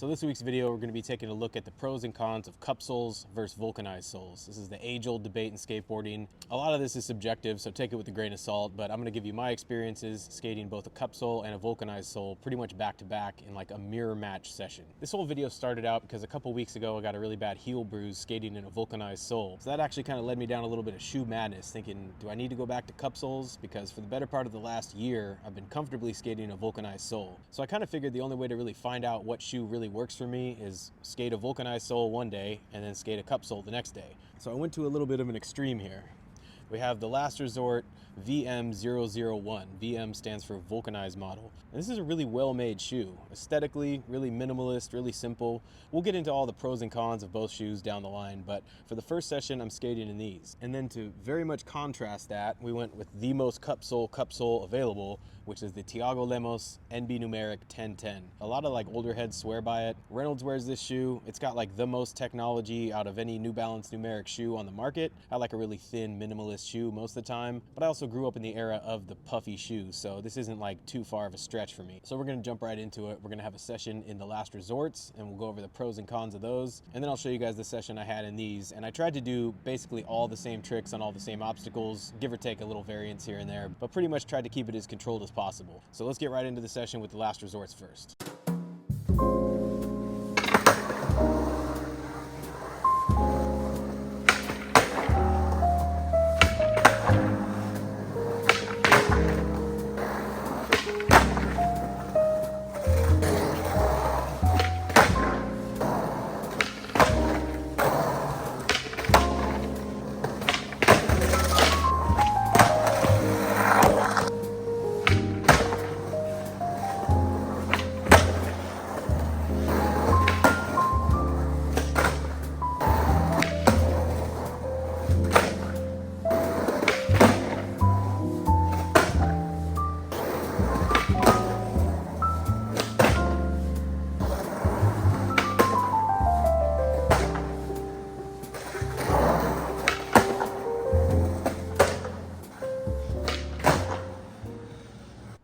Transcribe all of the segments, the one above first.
So this week's video, we're going to be taking a look at the pros and cons of cupsoles versus vulcanized soles. This is the age-old debate in skateboarding. A lot of this is subjective, so take it with a grain of salt, but I'm going to give you my experiences skating both a cupsole and a vulcanized sole pretty much back-to-back in like a mirror match session. This whole video started out because a couple weeks ago I got a really bad heel bruise skating in a vulcanized sole. So that actually kind of led me down a little bit of shoe madness, thinking, do I need to go back to cupsoles? Because for the better part of the last year, I've been comfortably skating a vulcanized sole. So I kind of figured the only way to really find out what shoe really works for me is skate a vulcanized sole one day and then skate a cupsole the next day. So I went to a little bit of an extreme here. We have the Last Resort VM001. VM stands for vulcanized model. And this is a really well-made shoe. Aesthetically, really minimalist, really simple. We'll get into all the pros and cons of both shoes down the line, but for the first session, I'm skating in these. And then to very much contrast that, we went with the most cupsole available, which is the Thiago Lemos NB Numeric 1010. A lot of like older heads swear by it. Reynolds wears this shoe. It's got like the most technology out of any New Balance numeric shoe on the market. I like a really thin, minimalist shoe most of the time, but I also grew up in the era of the puffy shoes, so this isn't like too far of a stretch for me. So we're gonna jump right into it. We're gonna have a session in the Last Resorts, and we'll go over the pros and cons of those, and then I'll show you guys the session I had in these. And I tried to do basically all the same tricks on all the same obstacles, give or take a little variance here and there, but pretty much tried to keep it as controlled as possible. So let's get right into the session with the Last Resorts first.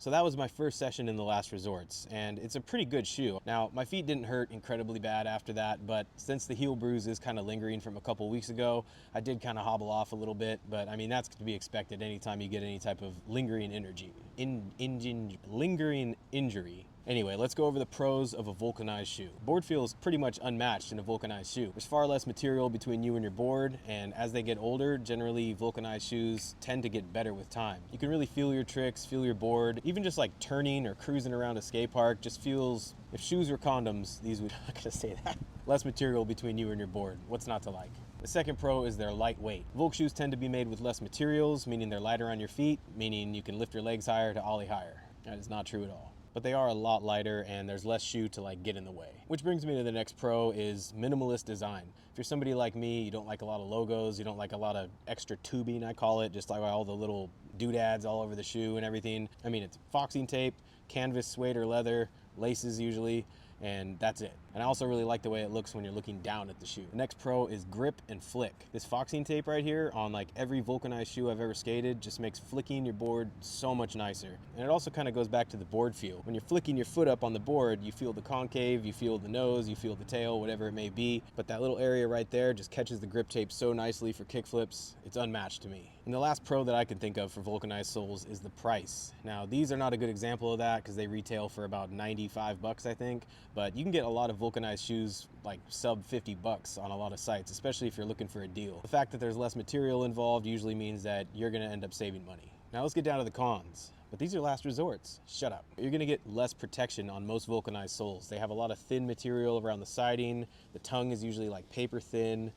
So that was my first session in the Last Resorts, and it's a pretty good shoe. Now, my feet didn't hurt incredibly bad after that, but since the heel bruise is kind of lingering from a couple weeks ago, I did kind of hobble off a little bit, but I mean, that's to be expected anytime you get any type of lingering lingering injury. Anyway, let's go over the pros of a vulcanized shoe. Board feel is pretty much unmatched in a vulcanized shoe. There's far less material between you and your board, and as they get older, generally vulcanized shoes tend to get better with time. You can really feel your tricks, feel your board. Even just like turning or cruising around a skate park just feels, if shoes were condoms, these would, I'm not gonna say that. Less material between you and your board. What's not to like? The second pro is they're lightweight. Vulc shoes tend to be made with less materials, meaning they're lighter on your feet, meaning you can lift your legs higher to ollie higher. That is not true at all. But they are a lot lighter and there's less shoe to like get in the way. Which brings me to the next pro is minimalist design. If you're somebody like me, you don't like a lot of logos, you don't like a lot of extra tubing, I call it, just like all the little doodads all over the shoe and everything. I mean, it's foxing tape, canvas, suede, or leather, laces usually, and that's it. And I also really like the way it looks when you're looking down at the shoe. The next pro is grip and flick. This foxing tape right here on like every vulcanized shoe I've ever skated just makes flicking your board so much nicer. And it also kind of goes back to the board feel. When you're flicking your foot up on the board, you feel the concave, you feel the nose, you feel the tail, whatever it may be. But that little area right there just catches the grip tape so nicely for kick flips. It's unmatched to me. And the last pro that I can think of for vulcanized soles is the price. Now, these are not a good example of that because they retail for about 95 bucks, I think. But you can get a lot of vulcanized shoes like sub 50 bucks on a lot of sites, especially if you're looking for a deal. The fact that there's less material involved usually means that you're gonna end up saving money. Now let's get down to the cons. But these are Last Resorts. Shut up. You're gonna get less protection on most vulcanized soles. They have a lot of thin material around the siding. The tongue is usually like paper thin.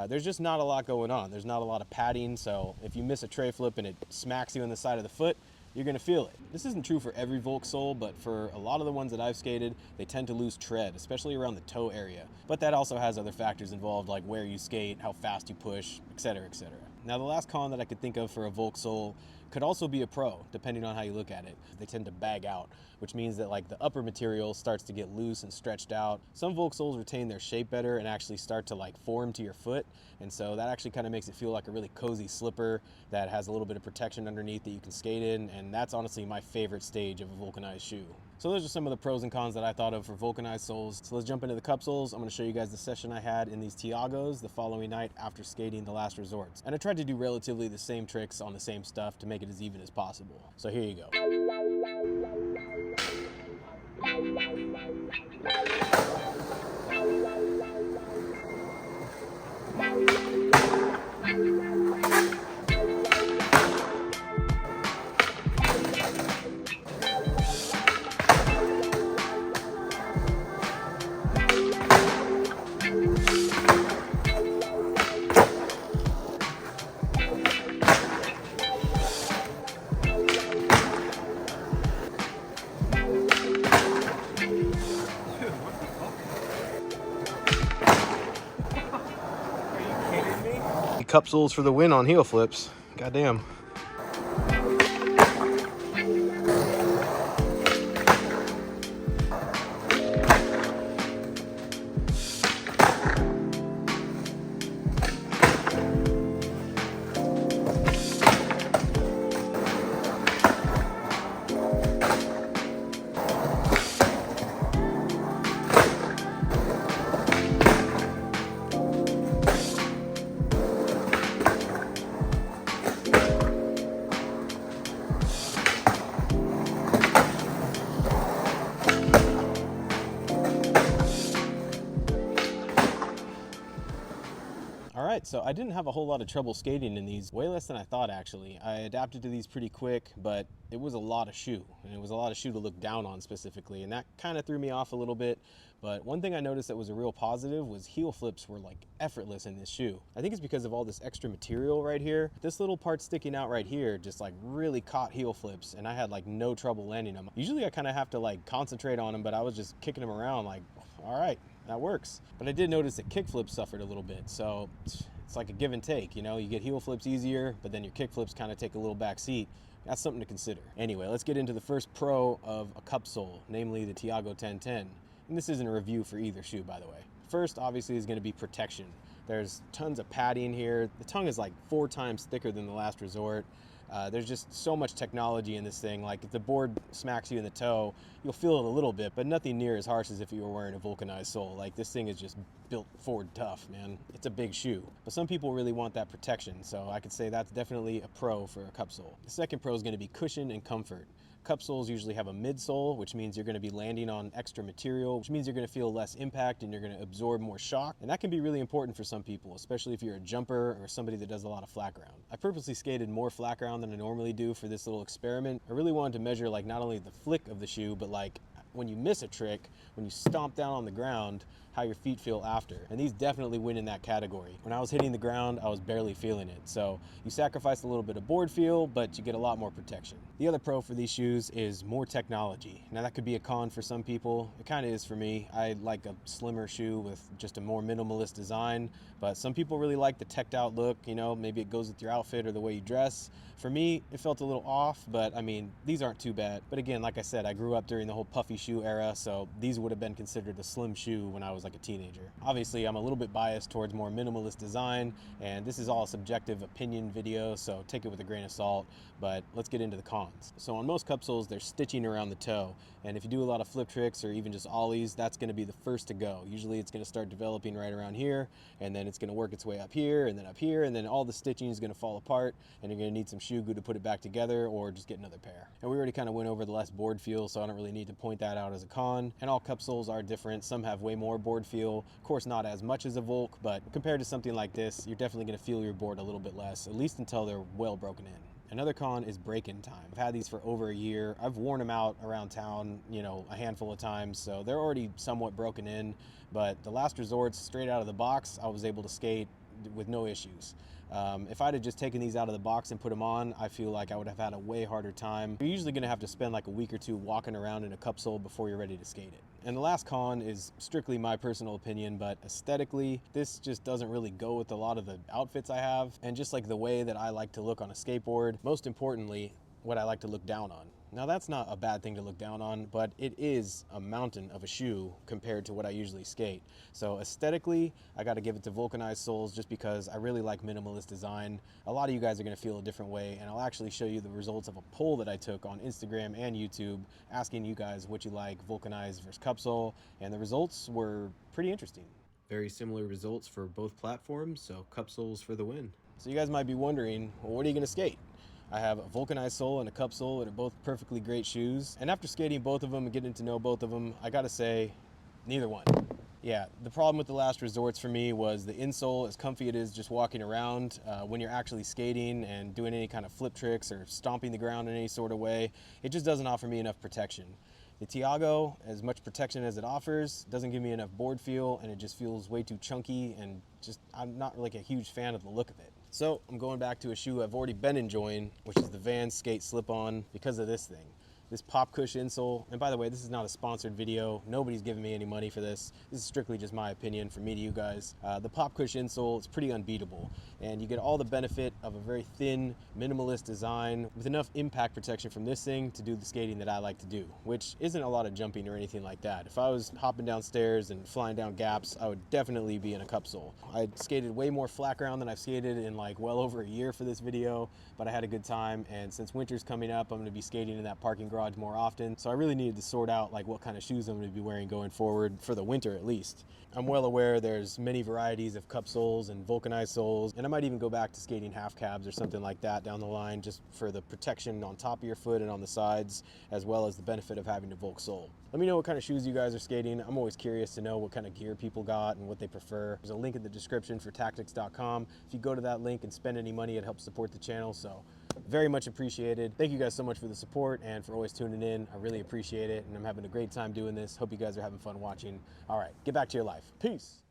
There's just not a lot going on. There's not a lot of padding, so if you miss a tray flip and it smacks you on the side of the foot, you're gonna feel it. This isn't true for every Volk sole, but for a lot of the ones that I've skated, they tend to lose tread, especially around the toe area. But that also has other factors involved, like where you skate, how fast you push, etc., etc. Now, the last con that I could think of for a Volk sole could also be a pro, depending on how you look at it. They tend to bag out, which means that like the upper material starts to get loose and stretched out. Some Volk soles retain their shape better and actually start to like form to your foot. And so that actually kind of makes it feel like a really cozy slipper that has a little bit of protection underneath that you can skate in. And that's honestly my favorite stage of a vulcanized shoe. So those are some of the pros and cons that I thought of for vulcanized soles. So let's jump into the cupsoles. I'm going to show you guys the session I had in these Tiagos the following night after skating the last resorts. And I tried to do relatively the same tricks on the same stuff to make it as even as possible. So here you go. Cupsoles for the win on heel flips. Goddamn. All right, so I didn't have a whole lot of trouble skating in these, way less than I thought actually. I adapted to these pretty quick, but it was a lot of shoe, and it was a lot of shoe to look down on specifically, and that kind of threw me off a little bit. But one thing I noticed that was a real positive was heel flips were like effortless in this shoe. I think it's because of all this extra material right here. This little part sticking out right here just like really caught heel flips, and I had like no trouble landing them. Usually I kind of have to like concentrate on them, but I was just kicking them around like, all right, that works. But I did notice that kick flips suffered a little bit, so it's like a give and take, you know? You get heel flips easier, but then your kick flips kind of take a little back seat. That's something to consider. Anyway, let's get into the first pro of a cupsole, namely the Tiago 1010. And this isn't a review for either shoe, by the way. First, obviously, is going to be protection. There's tons of padding here. The tongue is like 4 times thicker than the last resort. There's just so much technology in this thing. Like if the board smacks you in the toe, you'll feel it a little bit, but nothing near as harsh as if you were wearing a vulcanized sole. Like this thing is just built Ford tough, man. It's a big shoe. But some people really want that protection, so I could say that's definitely a pro for a cupsole. The second pro is going to be cushion and comfort. Cupsoles usually have a midsole, which means you're going to be landing on extra material, which means you're going to feel less impact and you're going to absorb more shock. And that can be really important for some people, especially if you're a jumper or somebody that does a lot of flat ground. I purposely skated more flat ground than I normally do for this little experiment. I really wanted to measure like not only the flick of the shoe, but like when you miss a trick, when you stomp down on the ground, how your feet feel after. And these definitely win in that category. When I was hitting the ground, I was barely feeling it. So you sacrifice a little bit of board feel, but you get a lot more protection. The other pro for these shoes is more technology. Now that could be a con for some people. It kind of is for me. I like a slimmer shoe with just a more minimalist design, but some people really like the teched out look, you know, maybe it goes with your outfit or the way you dress. For me, it felt a little off, but I mean, these aren't too bad. But again, like I said, I grew up during the whole puffy shoe era, so these would have been considered a slim shoe when I was like a teenager. Obviously, I'm a little bit biased towards more minimalist design, and this is all a subjective opinion video, so take it with a grain of salt, but let's get into the cons. So on most cupsoles, there's stitching around the toe, and if you do a lot of flip tricks or even just ollies, that's gonna be the first to go. Usually it's gonna start developing right around here, and then it's gonna work its way up here, and then all the stitching is gonna fall apart, and you're gonna need some shoe glue to put it back together, or just get another pair. And we already kind of went over the less board feel, so I don't really need to point that out as a con. And all cupsoles are different. Some have way more board feel. Of course, not as much as a Volk, but compared to something like this, you're definitely gonna feel your board a little bit less, at least until they're well broken in. Another con is break-in time. I've had these for over a year. I've worn them out around town, you know, a handful of times, so they're already somewhat broken in, but the last resorts, straight out of the box, I was able to skate with no issues. If I'd have just taken these out of the box and put them on, I feel like I would have had a way harder time. You're usually gonna have to spend like a week or two walking around in a cupsole before you're ready to skate it. And the last con is strictly my personal opinion, but aesthetically, this just doesn't really go with a lot of the outfits I have, and just like the way that I like to look on a skateboard, most importantly, what I like to look down on. Now that's not a bad thing to look down on, but it is a mountain of a shoe compared to what I usually skate. So aesthetically, I got to give it to vulcanized soles just because I really like minimalist design. A lot of you guys are going to feel a different way, and I'll actually show you the results of a poll that I took on Instagram and YouTube asking you guys what you like, vulcanized versus cupsole, and the results were pretty interesting. Very similar results for both platforms, so cupsoles for the win. So you guys might be wondering, well, what are you going to skate? I have a vulcanized sole and a cupsole, and they're both perfectly great shoes. And after skating both of them and getting to know both of them, I gotta say, neither one. Yeah, the problem with the last resorts for me was the insole, as comfy it is just walking around, when you're actually skating and doing any kind of flip tricks or stomping the ground in any sort of way, it just doesn't offer me enough protection. The Tiago, as much protection as it offers, doesn't give me enough board feel, and it just feels way too chunky, and just I'm not like a huge fan of the look of it. So I'm going back to a shoe I've already been enjoying, which is the Vans Skate Slip-On, because of this thing. This pop cush insole, and by the way, this is not a sponsored video. Nobody's giving me any money for this. This is strictly just my opinion from me to you guys. The pop cush insole is pretty unbeatable, and you get all the benefit of a very thin, minimalist design with enough impact protection from this thing to do the skating that I like to do, which isn't a lot of jumping or anything like that. If I was hopping down stairs and flying down gaps, I would definitely be in a cupsole. I skated way more flat ground than I've skated in like well over a year for this video, but I had a good time, and since winter's coming up, I'm gonna be skating in that parking garage more often, so I really needed to sort out like what kind of shoes I'm going to be wearing going forward for the winter at least. I'm well aware there's many varieties of cupsoles and vulcanized soles, and I might even go back to skating half cabs or something like that down the line just for the protection on top of your foot and on the sides, as well as the benefit of having a Volk sole. Let me know what kind of shoes you guys are skating. I'm always curious to know what kind of gear people got and what they prefer. There's a link in the description for tactics.com. If you go to that link and spend any money, it helps support the channel, so very much appreciated. Thank you guys so much for the support and for always tuning in. I really appreciate it, and I'm having a great time doing this. Hope you guys are having fun watching. All right, get back to your life. Peace.